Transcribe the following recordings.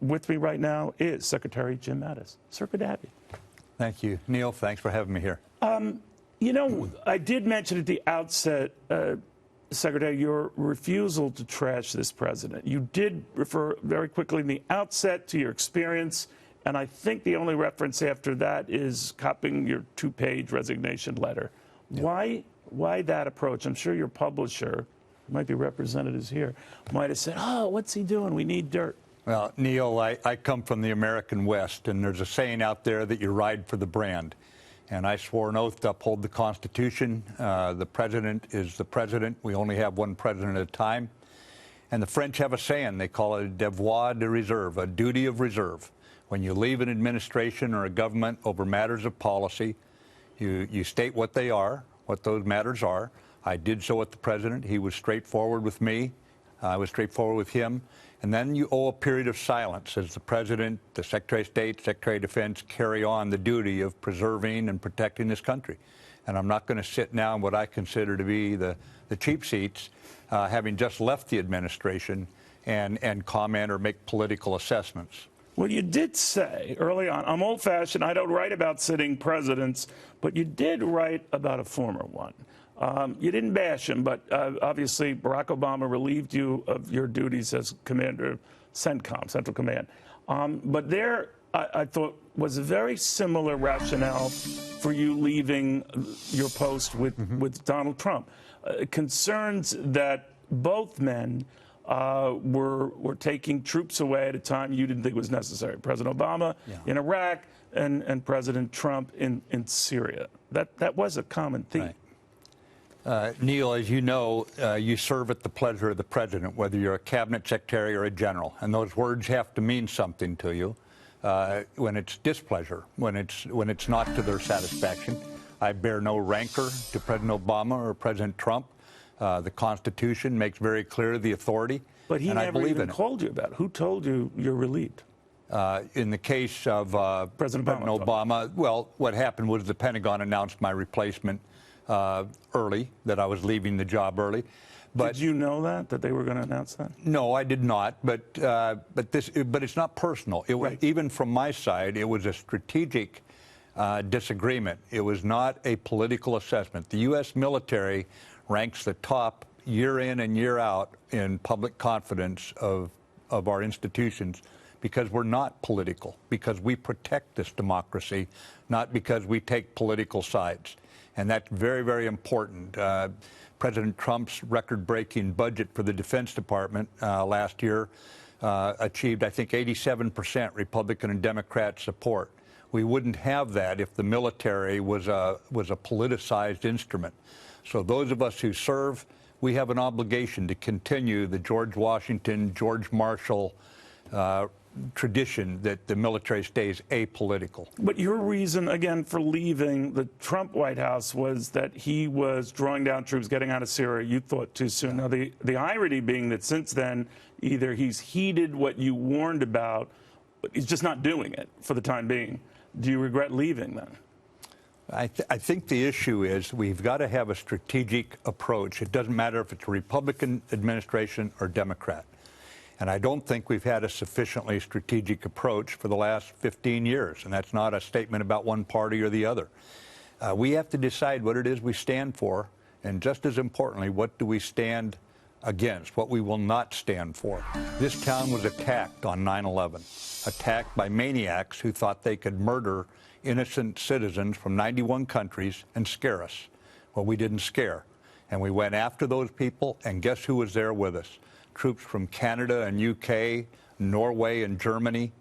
With me right now is Secretary Jim Mattis. Sir, good to have you. Thank you, Neil. Thanks for having me here. You know, I did mention at the outset, Secretary, your refusal to trash this president. You did refer very quickly in the outset to your experience, and I think the only reference after that is copying your 2-page resignation letter. Yeah. Why that approach? I'm sure your publisher, who might be representatives here, might have said, oh, what's he doing? We need dirt. Well, Neil, I come from the American West, and there's a saying out there that you ride for the brand. And I swore an oath to uphold the Constitution. The president is the president. We only have one president at a time. And the French have a saying. They call it a devoir de reserve, a duty of reserve. When you leave an administration or a government over matters of policy, you state what they are, what those matters are. I did so with the president. He was straightforward with me. I was straightforward with him. And then you owe a period of silence as the President, the Secretary of State, Secretary of Defense carry on the duty of preserving and protecting this country. And I'm not going to sit now in what I consider to be the cheap seats, having just left the administration, and comment or make political assessments. Well, you did say early on, I'm old-fashioned, I don't write about sitting presidents, but you did write about a former one. You didn't bash him, but obviously Barack Obama relieved you of your duties as commander of CENTCOM, Central Command. But there, I thought, was a very similar rationale for you leaving your post with Donald Trump. Concerns that both men were taking troops away at a time you didn't think was necessary. President Obama in Iraq and President Trump in Syria. That was a common theme. Right. Neil, as you know, you serve at the pleasure of the president, whether you're a cabinet secretary or a general, and those words have to mean something to you when it's displeasure, when it's not to their satisfaction. I bear no rancor to President Obama or President Trump. The Constitution makes very clear the authority, but he and never I believe even told you about it. Who told you you're relieved? In the case of President Obama, well, what happened was the Pentagon announced my replacement early, that I was leaving the job early. But did you know that they were going to announce that? No, I did not. But it's not personal. It was, even from my side, it was a strategic disagreement. It was not a political assessment. The U.S. military ranks the top year in and year out in public confidence of our institutions because we're not political, because we protect this democracy, not because we take political sides. And that's very, very important. President Trump's record-breaking budget for the Defense Department last year achieved, I think, 87% Republican and Democrat support. We wouldn't have that if the military was a politicized instrument. So those of us who serve, we have an obligation to continue the George Washington, George Marshall tradition that the military stays apolitical. But your reason, again, for leaving the Trump White House was that he was drawing down troops, getting out of Syria. You thought too soon. Now, the irony being that since then, either he's heeded what you warned about, but he's just not doing it for the time being. Do you regret leaving then? I think the issue is we've got to have a strategic approach. It doesn't matter if it's a Republican administration or Democrat. And I don't think we've had a sufficiently strategic approach for the last 15 years. And that's not a statement about one party or the other. We have to decide what it is we stand for. And just as importantly, what do we stand against, what we will not stand for. This town was attacked on 9/11, attacked by maniacs who thought they could murder innocent citizens from 91 countries and scare us. Well, we didn't scare. And we went after those people, and guess who was there with us? Troops from Canada and UK, Norway and Germany,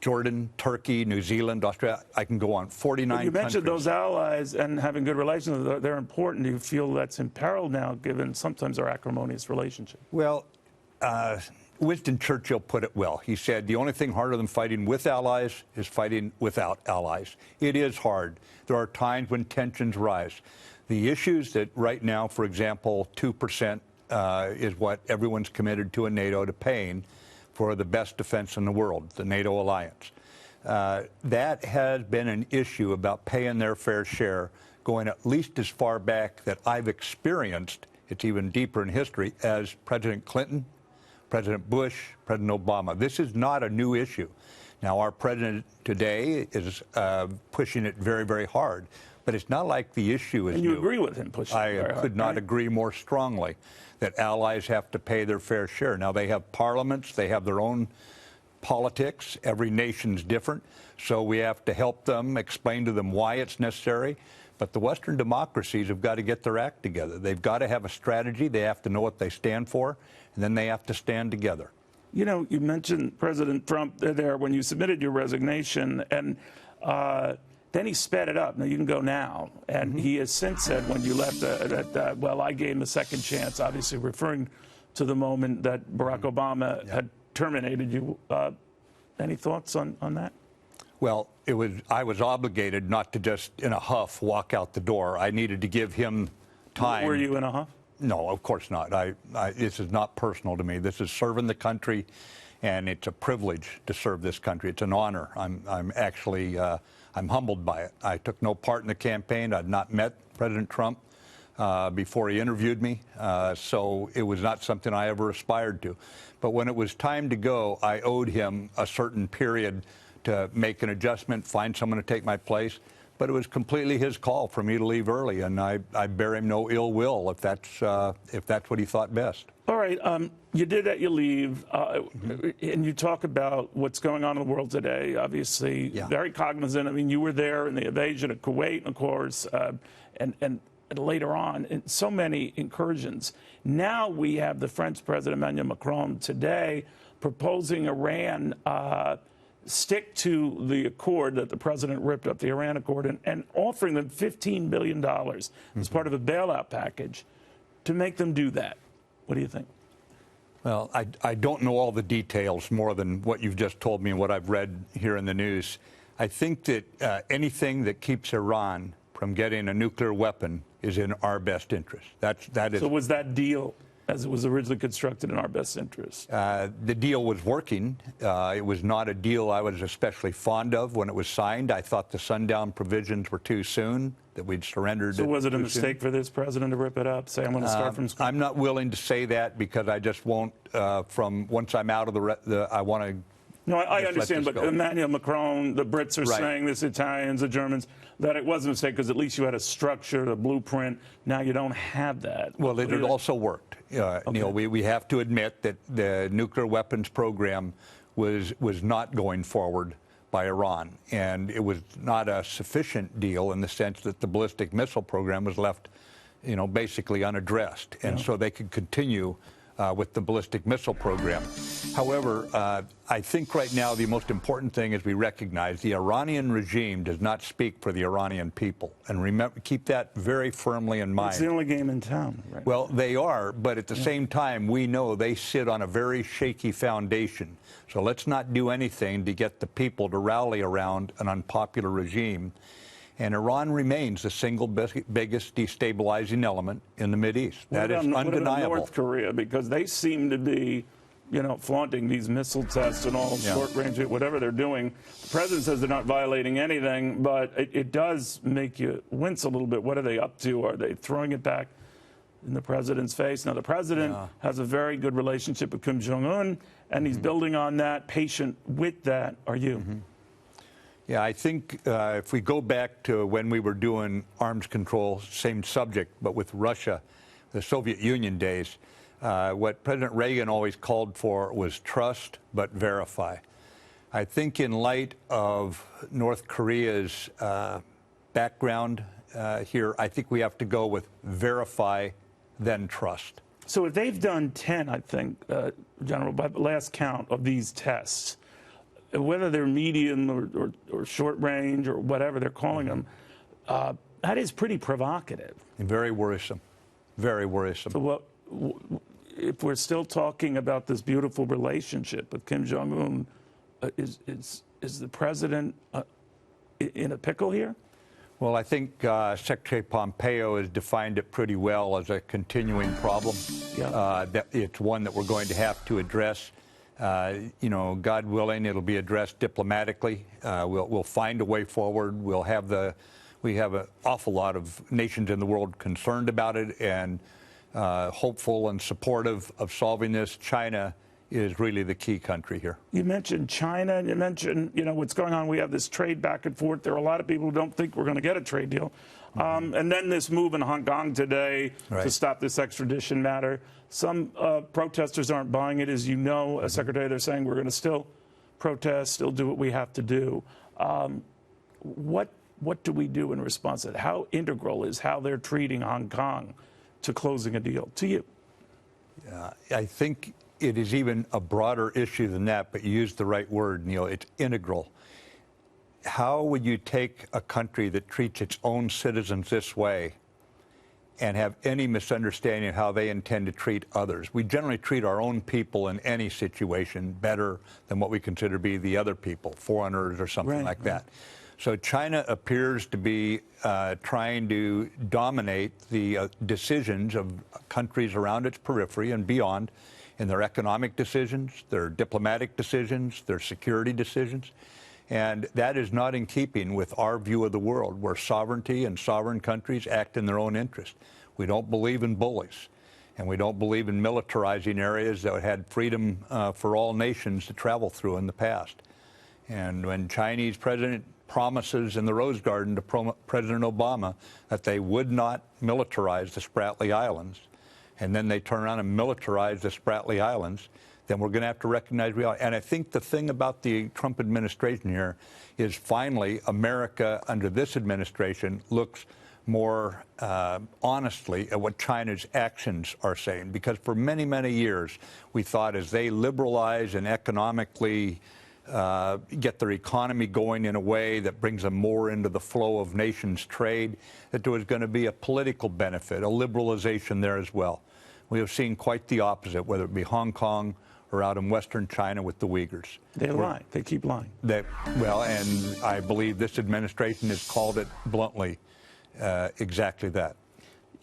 Jordan, Turkey, New Zealand, Australia. I can go on. 49 countries. You mentioned those allies and having good relations. They're important. Do you feel that's imperiled now, given sometimes our acrimonious relationship? Well, Winston Churchill put it well. He said, the only thing harder than fighting with allies is fighting without allies. It is hard. There are times when tensions rise. The issues that right now, for example, 2% is what everyone's committed to in NATO to paying for the best defense in the world, the NATO alliance. That has been an issue about paying their fair share, going at least as far back that I've experienced, it's even deeper in history, as President Clinton, President Bush, President Obama. This is not a new issue. Now, our president today is pushing it very, very hard, but it's not like the issue is new. And you agree with him pushing it very hard, I could not agree more strongly that allies have to pay their fair share. Now, they have parliaments, they have their own politics. Every nation's different, so we have to help them, explain to them why it's necessary. But the Western democracies have got to get their act together. They've got to have a strategy. They have to know what they stand for, and then they have to stand together. You know, you mentioned President Trump there when you submitted your resignation, and then he sped it up. Now, you can go now. And he has since said when you left that, well, I gave him a second chance, obviously referring to the moment that Barack Obama had terminated you. Any thoughts on that? Well, I was obligated not to just in a huff walk out the door. I needed to give him time. Were you in a huff? No, of course not. This is not personal to me. This is serving the country, and it's a privilege to serve this country. It's an honor. I'm actually I'm humbled by it. I took no part in the campaign. I'd not met President Trump before he interviewed me, so it was not something I ever aspired to. But when it was time to go, I owed him a certain period to make an adjustment, find someone to take my place. But it was completely his call for me to leave early, and I bear him no ill will if that's what he thought best. All right, you did that. You leave, and you talk about what's going on in the world today. Obviously, very cognizant. I mean, you were there in the invasion of Kuwait, of course, and later on, in so many incursions. Now we have the French President Emmanuel Macron today proposing Iran stick to the accord that the president ripped up, the Iran Accord, and offering them $15 billion as part of a bailout package to make them do that. What do you think? Well, I don't know all the details more than what you've just told me and what I've read here in the news. I think that anything that keeps Iran from getting a nuclear weapon is in our best interest. That is. So was that deal, as it was originally constructed, in our best interest? The deal was working. It was not a deal I was especially fond of when it was signed. I thought the sundown provisions were too soon, that we'd surrendered. So was it a mistake for this president to rip it up, say I'm going to start from scratch? I'm not willing to say that because I just won't, from once I'm out of I want to. No, I understand, but Emmanuel Macron, the Brits are saying this, Italians, the Germans, that it was a mistake because at least you had a structure, a blueprint. Now you don't have that. Well, it also worked. Neil, we have to admit that the nuclear weapons program was not going forward by Iran, and it was not a sufficient deal in the sense that the ballistic missile program was left, basically unaddressed, and so they could continue with the ballistic missile program. However, I think right now the most important thing is we recognize the Iranian regime does not speak for the Iranian people. And remember, keep that very firmly in mind. It's the only game in town. Right? Well, they are, but at the same time, we know they sit on a very shaky foundation. So let's not do anything to get the people to rally around an unpopular regime. And Iran remains the single biggest destabilizing element in the Mideast. That is undeniable. What about North Korea? Because they seem to be, flaunting these missile tests and all short range, whatever they're doing. The president says they're not violating anything, but it does make you wince a little bit. What are they up to? Are they throwing it back in the president's face? Now, the president has a very good relationship with Kim Jong-un, and he's building on that, patient with that. Are you? Yeah, I think if we go back to when we were doing arms control, same subject, but with Russia, the Soviet Union days, what President Reagan always called for was trust but verify. I think in light of North Korea's background here, I think we have to go with verify, then trust. So if they've done 10, I think, General, by the last count of these tests, whether they're medium or short range or whatever they're calling them, that is pretty provocative. And very worrisome. Very worrisome. So if we're still talking about this beautiful relationship with Kim Jong-un, is the president in a pickle here? Well, I think Secretary Pompeo has defined it pretty well as a continuing problem. That it's one that we're going to have to address. God willing, it'll be addressed diplomatically. We'll find a way forward. We have an awful lot of nations in the world concerned about it and hopeful and supportive of solving this. China is really the key country here. You mentioned China, and you mentioned, what's going on. We have this trade back and forth. There are a lot of people who don't think we're going to get a trade deal. And then this move in Hong Kong today to stop this extradition matter. Some protesters aren't buying it, as you know. Secretary, they're saying we're going to still protest, still do what we have to do. What do we do in response to that? How integral is how they're treating Hong Kong to closing a deal, to you? I think it is even a broader issue than that, but you used the right word, Neil. It's integral. How would you take a country that treats its own citizens this way and have any misunderstanding of how they intend to treat others? We generally treat our own people in any situation better than what we consider to be the other people, foreigners or something like that. So China appears to be trying to dominate the decisions of countries around its periphery and beyond in their economic decisions, their diplomatic decisions, their security decisions. And that is not in keeping with our view of the world, where sovereignty and sovereign countries act in their own interest. We don't believe in bullies, and we don't believe in militarizing areas that had freedom for all nations to travel through in the past. And when Chinese president promises in the Rose Garden to President Obama that they would not militarize the Spratly Islands, and then they turn around and militarize the Spratly Islands, then we're going to have to recognize reality. And I think the thing about the Trump administration here is finally America under this administration looks more honestly at what China's actions are saying. Because for many, many years, we thought as they liberalize and economically get their economy going in a way that brings them more into the flow of nations' trade, that there was going to be a political benefit, a liberalization there as well. We have seen quite the opposite, whether it be Hong Kong or out in Western China with the Uyghurs. They lie. They keep lying. Well, and I believe this administration has called it bluntly exactly that.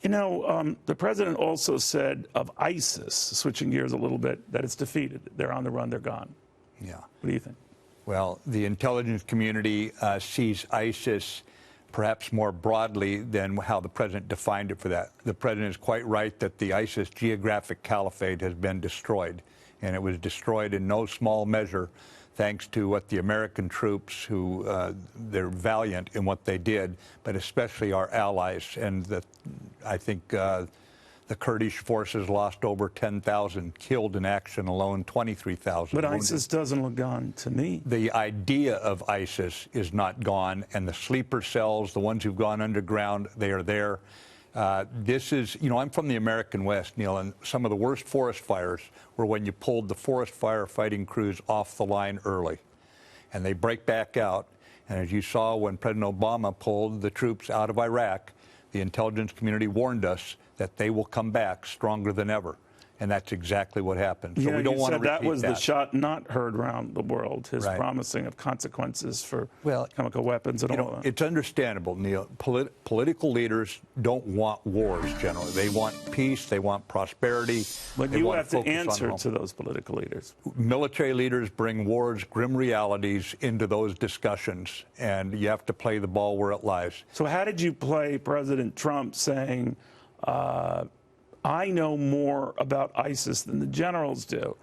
The president also said of ISIS, switching gears a little bit, that it's defeated. They're on the run. They're gone. Yeah. What do you think? Well, the intelligence community sees ISIS perhaps more broadly than how the president defined it for that. The president is quite right that the ISIS geographic caliphate has been destroyed, and it was destroyed in no small measure thanks to what the American troops, who they're valiant in what they did, but especially our allies. And I think the Kurdish forces lost over 10,000 killed in action alone, 23,000 But wounded. ISIS doesn't look gone to me. The idea of ISIS is not gone, and the sleeper cells, the ones who've gone underground, they are there. This is, I'm from the American West, Neil, and some of the worst forest fires were when you pulled the forest firefighting crews off the line early. And they break back out. And as you saw when President Obama pulled the troops out of Iraq, the intelligence community warned us that they will come back stronger than ever. And that's exactly what happened. So we don't want to repeat that was the shot not heard around the world, his promising of consequences for chemical weapons and all that. It's understandable, Neil. Political leaders don't want wars generally. They want peace, they want prosperity. But you have to answer to those political leaders. Military leaders bring wars, grim realities into those discussions, and you have to play the ball where it lies. So how did you play President Trump saying, I know more about ISIS than the generals do?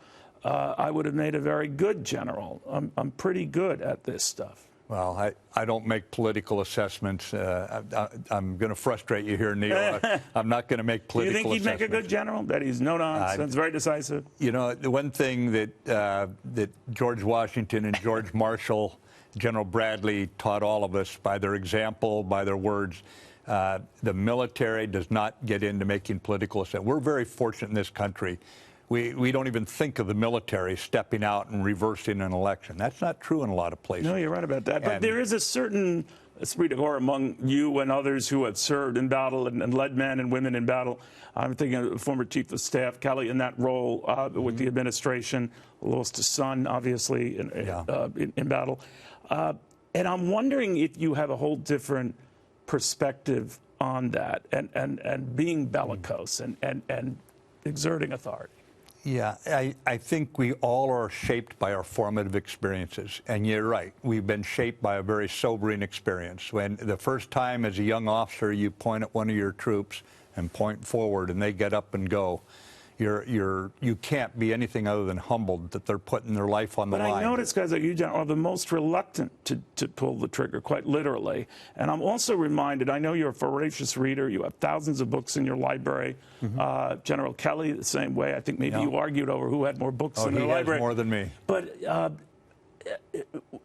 I would have made a very good general. I'm pretty good at this stuff. Well, I don't make political assessments. I'm going to frustrate you here, Neil. I'm not going to make political assessments. Do you think he'd make a good general? That he's no nonsense, very decisive? The one thing that George Washington and George Marshall, General Bradley taught all of us by their example, by their words, the military does not get into making political assessments. We're very fortunate in this country. We don't even think of the military stepping out and reversing an election. That's not true in a lot of places. No, you're right about that. But there is a certain esprit de corps among you and others who have served in battle and led men and women in battle. I'm thinking of the former chief of staff, Kelly, in that role with the administration, lost a son, obviously, in battle. And I'm wondering if you have a whole different perspective on that and being bellicose and exerting authority. Yeah, I think we all are shaped by our formative experiences. And you're right, we've been shaped by a very sobering experience. When the first time as a young officer you point at one of your troops and point forward and they get up and go, you can't be anything other than humbled that they're putting their life on the line. But I notice guys like you, John, are the most reluctant to pull the trigger, quite literally. And I'm also reminded, I know you're a voracious reader. You have thousands of books in your library. General Kelly, the same way. I think maybe you argued over who had more books in their library. He has more than me. But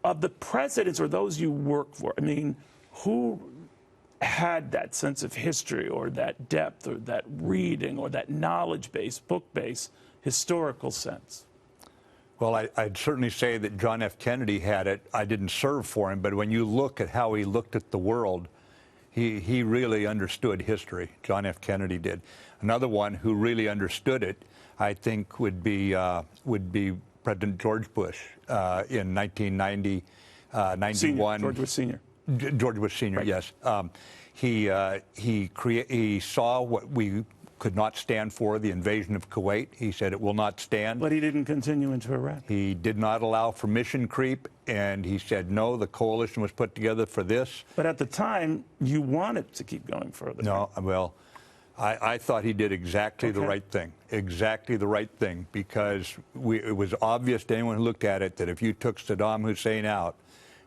of the presidents or those you work for, I mean, who had that sense of history or that depth or that reading or that knowledge-based, book-based, historical sense? Well, I'd certainly say that John F. Kennedy had it. I didn't serve for him, but when you look at how he looked at the world, he really understood history. John F. Kennedy did. Another one who really understood it, I think, would be President George Bush in 1990, 91. George Bush Sr. George Bush Sr., right. Yes. He saw what we could not stand for, the invasion of Kuwait. He said it will not stand. But he didn't continue into Iraq. He did not allow for mission creep, and he said, no, the coalition was put together for this. But at the time, you wanted to keep going further. No, well, I thought he did exactly the right thing, because it was obvious to anyone who looked at it that if you took Saddam Hussein out,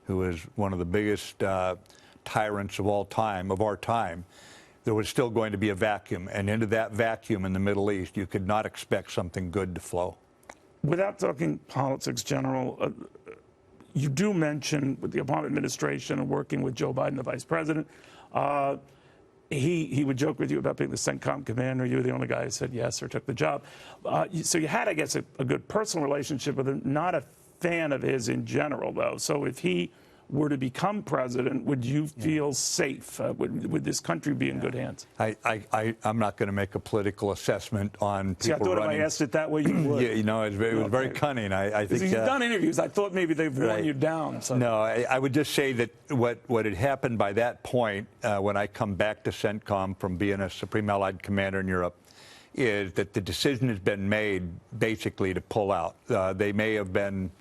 who was one of the biggest tyrants of our time, there was still going to be a vacuum. And into that vacuum in the Middle East, you could not expect something good to flow. Without talking politics, General, you do mention with the Obama administration and working with Joe Biden, the vice president, he would joke with you about being the CENTCOM commander. You were the only guy who said yes or took the job. So you had, I guess, a good personal relationship with him, not a fan of his in general, though. So if he were to become president, would you feel safe? Would this country be in good hands? I'm not going to make a political assessment on people. See, I thought running. If I asked it that way, you would. Yeah, you know, it was very cunning. I think you've done interviews. I thought maybe they've worn you down. So. No, I would just say that what had happened by that point, when I come back to CENTCOM from being a Supreme Allied Commander in Europe, is that the decision has been made basically to pull out. There may have been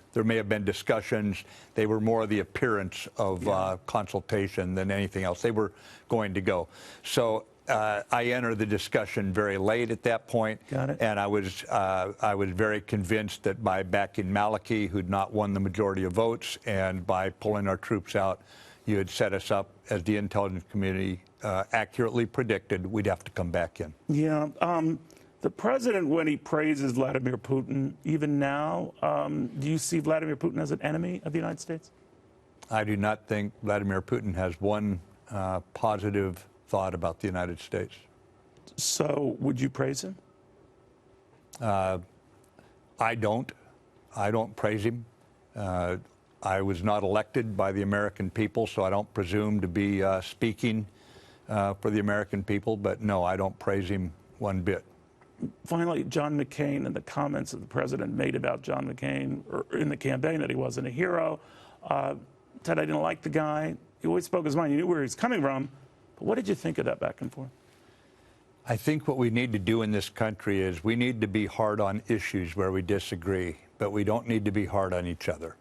discussions. They were more the appearance of consultation than anything else. They were going to go. So I entered the discussion very late at that point. Got it. And I was very convinced that by backing Maliki, who'd not won the majority of votes, and by pulling our troops out, you had set us up, as the intelligence community accurately predicted, we'd have to come back in. Yeah. The president, when he praises Vladimir Putin, even now, do you see Vladimir Putin as an enemy of the United States? I do not think Vladimir Putin has one positive thought about the United States. So would you praise him? I don't praise him. I was not elected by the American people, so I don't presume to be speaking for the American people. But no, I don't praise him one bit. Finally, John McCain and the comments that the president made about John McCain or in the campaign, that he wasn't a hero. Said, I didn't like the guy. He always spoke his mind. You knew where he was coming from. But what did you think of that back and forth? I think what we need to do in this country is we need to be hard on issues where we disagree, but we don't need to be hard on each other.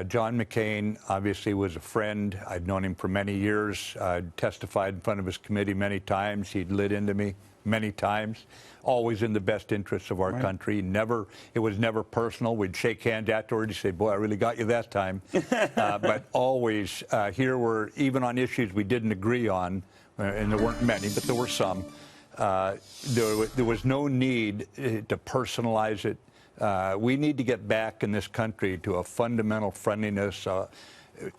John McCain obviously was a friend. I'd known him for many years. I'd testified in front of his committee many times. He'd lit into me many times, always in the best interests of our country. It was never personal. We'd shake hands afterwards. He'd say, boy, I really got you that time. But always, here were, even on issues we didn't agree on, and there weren't many, but there were some, there was no need to personalize it. We need to get back in this country to a fundamental friendliness,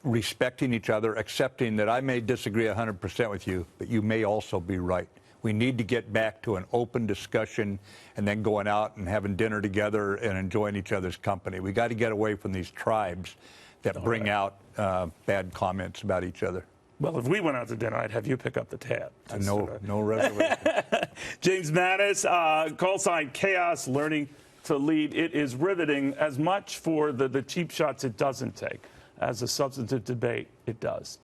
respecting each other, accepting that I may disagree 100% with you, but you may also be right. We need to get back to an open discussion and then going out and having dinner together and enjoying each other's company. We got to get away from these tribes that bring out bad comments about each other. Well, if we went out to dinner, I'd have you pick up the tab. No reservation. James Mattis, call sign Chaos, learning to lead. It is riveting, as much for the cheap shots it doesn't take as a substantive debate it does.